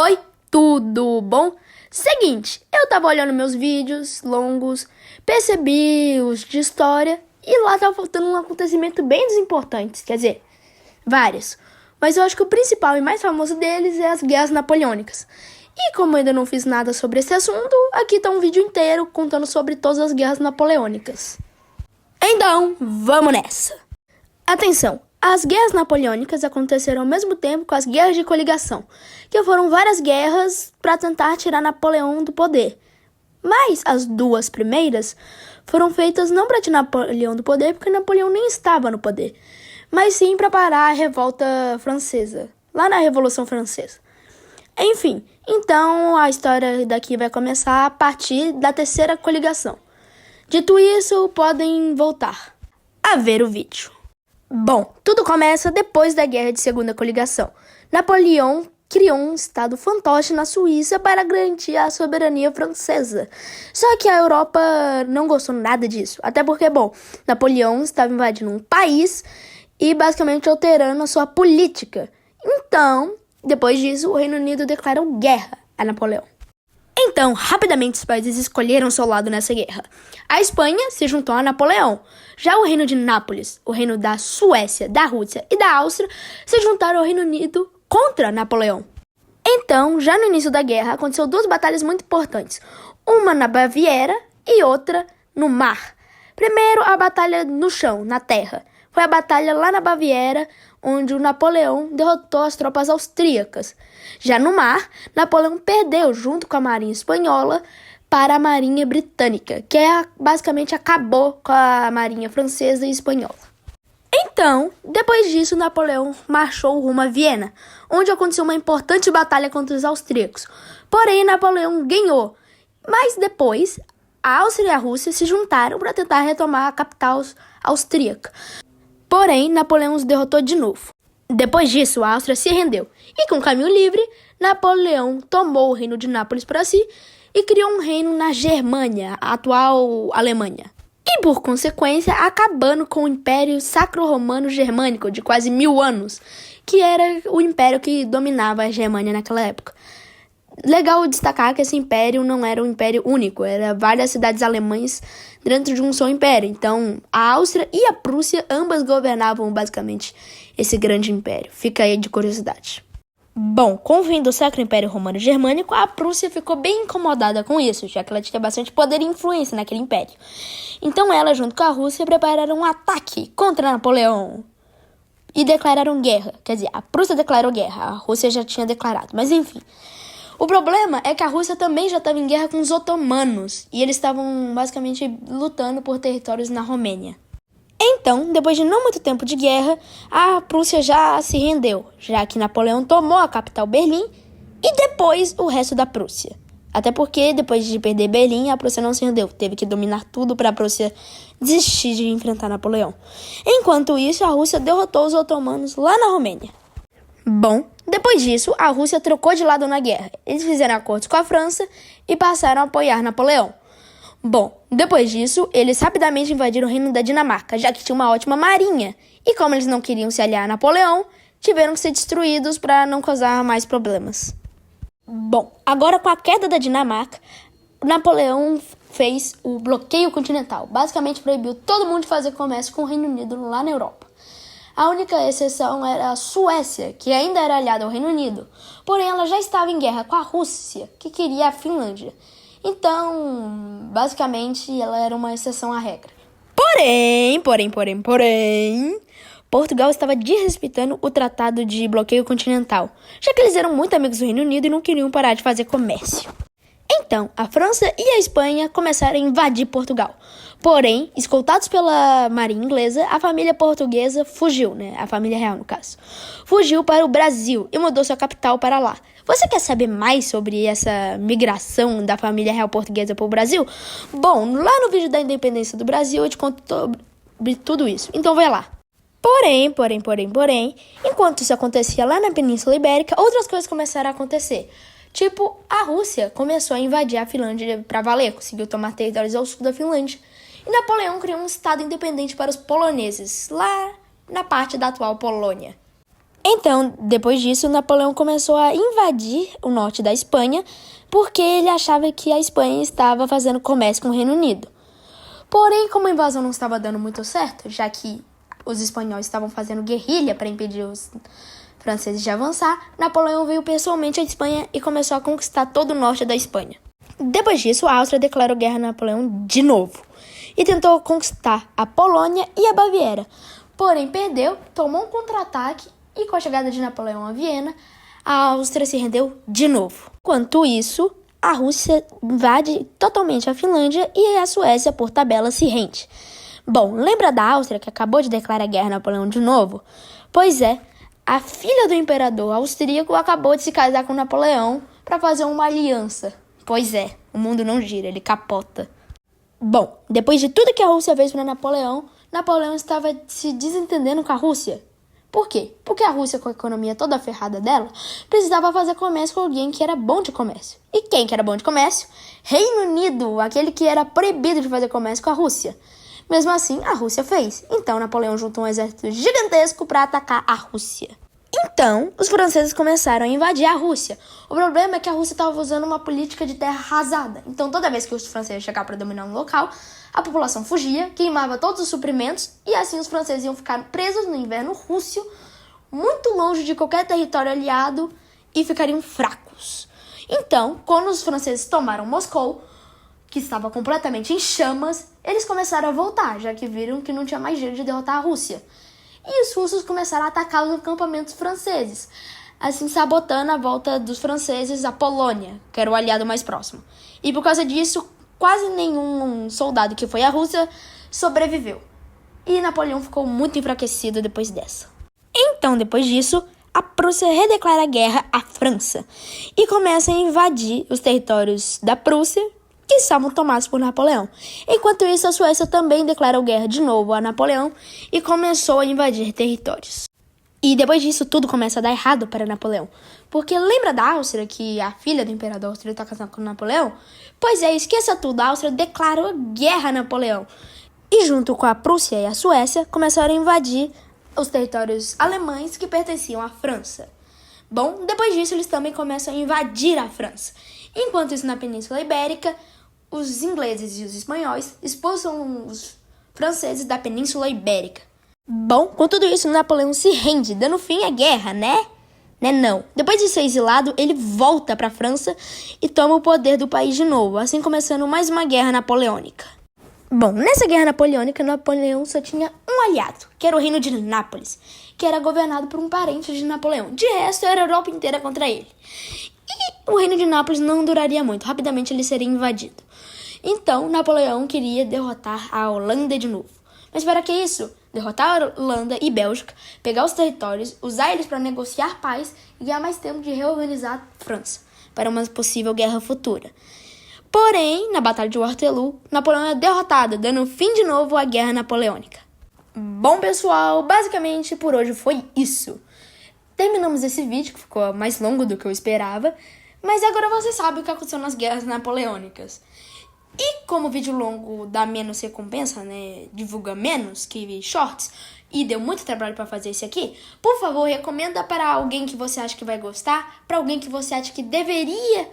Oi, tudo bom? Seguinte, eu tava olhando meus vídeos longos, percebi os de história e lá tava faltando um acontecimento bem desimportante, quer dizer, vários. Mas eu acho que o principal e mais famoso deles é as Guerras Napoleônicas. E como eu ainda não fiz nada sobre esse assunto, aqui tá um vídeo inteiro contando sobre todas as Guerras Napoleônicas. Então, vamos nessa! Atenção! As guerras napoleônicas aconteceram ao mesmo tempo com as guerras de coligação, que foram várias guerras para tentar tirar Napoleão do poder. Mas as duas primeiras foram feitas não para tirar Napoleão do poder, porque Napoleão nem estava no poder, mas sim para parar a revolta francesa, lá na Revolução Francesa. Enfim, então a história daqui vai começar a partir da terceira coligação. Dito isso, podem voltar a ver o vídeo. Bom, tudo começa depois da Guerra de Segunda Coligação. Napoleão criou um estado fantoche na Suíça para garantir a soberania francesa. Só que a Europa não gostou nada disso, até porque, Napoleão estava invadindo um país e basicamente alterando a sua política. Então, depois disso, o Reino Unido declarou guerra a Napoleão. Então, rapidamente os países escolheram seu lado nessa guerra. A Espanha se juntou a Napoleão. Já o reino de Nápoles, o reino da Suécia, da Rússia e da Áustria se juntaram ao Reino Unido contra Napoleão. Então, já no início da guerra, aconteceu duas batalhas muito importantes. Uma na Baviera e outra no mar. Primeiro, a batalha no chão, na terra. Foi a batalha lá na Baviera, onde o Napoleão derrotou as tropas austríacas. Já no mar, Napoleão perdeu junto com a marinha espanhola para a marinha britânica, que basicamente acabou com a marinha francesa e espanhola. Então, depois disso, Napoleão marchou rumo a Viena, onde aconteceu uma importante batalha contra os austríacos. Porém, Napoleão ganhou. Mas depois, a Áustria e a Rússia se juntaram para tentar retomar a capital austríaca. Porém, Napoleão os derrotou de novo. Depois disso, a Áustria se rendeu. E com caminho livre, Napoleão tomou o reino de Nápoles para si e criou um reino na Germânia, a atual Alemanha. E, por consequência, acabando com o Império Sacro-Romano Germânico de quase 1000 anos, que era o império que dominava a Germânia naquela época. Legal destacar que esse império não era um império único, era várias cidades alemãs dentro de um só império. Então, a Áustria e a Prússia ambas governavam basicamente esse grande império. Fica aí de curiosidade. Bom, com o fim do Sacro Império Romano Germânico, a Prússia ficou bem incomodada com isso, já que ela tinha bastante poder e influência naquele império. Então ela, junto com a Rússia, prepararam um ataque contra Napoleão e declararam guerra. Quer dizer, a Prússia declarou guerra, a Rússia já tinha declarado, mas enfim. O problema é que a Rússia também já estava em guerra com os otomanos, e eles estavam basicamente lutando por territórios na Romênia. Então, depois de não muito tempo de guerra, a Prússia já se rendeu, já que Napoleão tomou a capital Berlim e depois o resto da Prússia. Até porque, depois de perder Berlim, a Prússia não se rendeu, teve que dominar tudo para a Prússia desistir de enfrentar Napoleão. Enquanto isso, a Rússia derrotou os otomanos lá na Romênia. Bom, depois disso, a Rússia trocou de lado na guerra. Eles fizeram acordos com a França e passaram a apoiar Napoleão. Bom, depois disso, eles rapidamente invadiram o reino da Dinamarca, já que tinha uma ótima marinha. E como eles não queriam se aliar a Napoleão, tiveram que ser destruídos para não causar mais problemas. Bom, agora com a queda da Dinamarca, Napoleão fez o bloqueio continental. Basicamente proibiu todo mundo de fazer comércio com o Reino Unido lá na Europa. A única exceção era a Suécia, que ainda era aliada ao Reino Unido. Porém, ela já estava em guerra com a Rússia, que queria a Finlândia. Então, basicamente, ela era uma exceção à regra. Porém, Portugal estava desrespeitando o Tratado de Bloqueio Continental, já que eles eram muito amigos do Reino Unido e não queriam parar de fazer comércio. Então, a França e a Espanha começaram a invadir Portugal. Porém, escoltados pela marinha inglesa, a família portuguesa fugiu, a família real no caso. Fugiu para o Brasil e mudou sua capital para lá. Você quer saber mais sobre essa migração da família real portuguesa para o Brasil? Bom, lá no vídeo da independência do Brasil eu te conto sobre tudo isso, então vai lá. Porém, enquanto isso acontecia lá na Península Ibérica, outras coisas começaram a acontecer. Tipo, a Rússia começou a invadir a Finlândia para valer, conseguiu tomar territórios ao sul da Finlândia. E Napoleão criou um estado independente para os poloneses, lá na parte da atual Polônia. Então, depois disso, Napoleão começou a invadir o norte da Espanha porque ele achava que a Espanha estava fazendo comércio com o Reino Unido. Porém, como a invasão não estava dando muito certo, já que os espanhóis estavam fazendo guerrilha para impedir os franceses de avançar, Napoleão veio pessoalmente à Espanha e começou a conquistar todo o norte da Espanha. Depois disso, a Áustria declarou guerra a Napoleão de novo e tentou conquistar a Polônia e a Baviera. Porém, perdeu, tomou um contra-ataque e com a chegada de Napoleão a Viena, a Áustria se rendeu de novo. Enquanto isso, a Rússia invade totalmente a Finlândia e a Suécia, por tabela, se rende. Bom, lembra da Áustria que acabou de declarar guerra a Napoleão de novo? Pois é, a filha do imperador austríaco acabou de se casar com Napoleão para fazer uma aliança. Pois é, o mundo não gira, ele capota. Bom, depois de tudo que a Rússia fez para Napoleão, Napoleão estava se desentendendo com a Rússia. Por quê? Porque a Rússia, com a economia toda ferrada dela, precisava fazer comércio com alguém que era bom de comércio. E quem que era bom de comércio? Reino Unido, aquele que era proibido de fazer comércio com a Rússia. Mesmo assim, a Rússia fez. Então, Napoleão juntou um exército gigantesco para atacar a Rússia. Então, os franceses começaram a invadir a Rússia. O problema é que a Rússia estava usando uma política de terra arrasada. Então, toda vez que os franceses chegavam para dominar um local, a população fugia, queimava todos os suprimentos e assim os franceses iam ficar presos no inverno rússio, muito longe de qualquer território aliado e ficariam fracos. Então, quando os franceses tomaram Moscou, que estava completamente em chamas, eles começaram a voltar, já que viram que não tinha mais jeito de derrotar a Rússia. E os russos começaram a atacar os acampamentos franceses, assim sabotando a volta dos franceses à Polônia, que era o aliado mais próximo. E por causa disso, quase nenhum soldado que foi à Rússia sobreviveu. E Napoleão ficou muito enfraquecido depois dessa. Então, depois disso, a Prússia redeclara guerra à França e começa a invadir os territórios da Prússia, que estavam tomados por Napoleão. Enquanto isso, a Suécia também declarou guerra de novo a Napoleão e começou a invadir territórios. E depois disso, tudo começa a dar errado para Napoleão. Porque lembra da Áustria, que a filha do imperador austríaco está casando com Napoleão? Pois é, esqueça tudo, a Áustria declarou guerra a Napoleão. E junto com a Prússia e a Suécia, começaram a invadir os territórios alemães que pertenciam à França. Bom, depois disso, eles também começam a invadir a França. Enquanto isso, na Península Ibérica, os ingleses e os espanhóis expulsam os franceses da Península Ibérica. Bom, com tudo isso, Napoleão se rende, dando fim à guerra, né? Não. Depois de ser exilado, ele volta para a França e toma o poder do país de novo, assim começando mais uma guerra napoleônica. Bom, nessa guerra napoleônica, Napoleão só tinha um aliado, que era o reino de Nápoles, que era governado por um parente de Napoleão. De resto, era a Europa inteira contra ele. E o reino de Nápoles não duraria muito, rapidamente ele seria invadido. Então, Napoleão queria derrotar a Holanda de novo. Mas para que isso? Derrotar a Holanda e Bélgica, pegar os territórios, usar eles para negociar paz e ganhar mais tempo de reorganizar a França para uma possível guerra futura. Porém, na Batalha de Waterloo, Napoleão é derrotado, dando fim de novo à Guerra Napoleônica. Bom, pessoal, basicamente por hoje foi isso. Terminamos esse vídeo, que ficou mais longo do que eu esperava, mas agora você sabe o que aconteceu nas guerras napoleônicas. E como vídeo longo dá menos recompensa, né, divulga menos que shorts, e deu muito trabalho para fazer esse aqui, por favor, recomenda para alguém que você acha que vai gostar, para alguém que você acha que deveria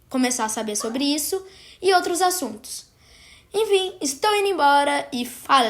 começar a saber sobre isso e outros assuntos. Enfim, estou indo embora e falou!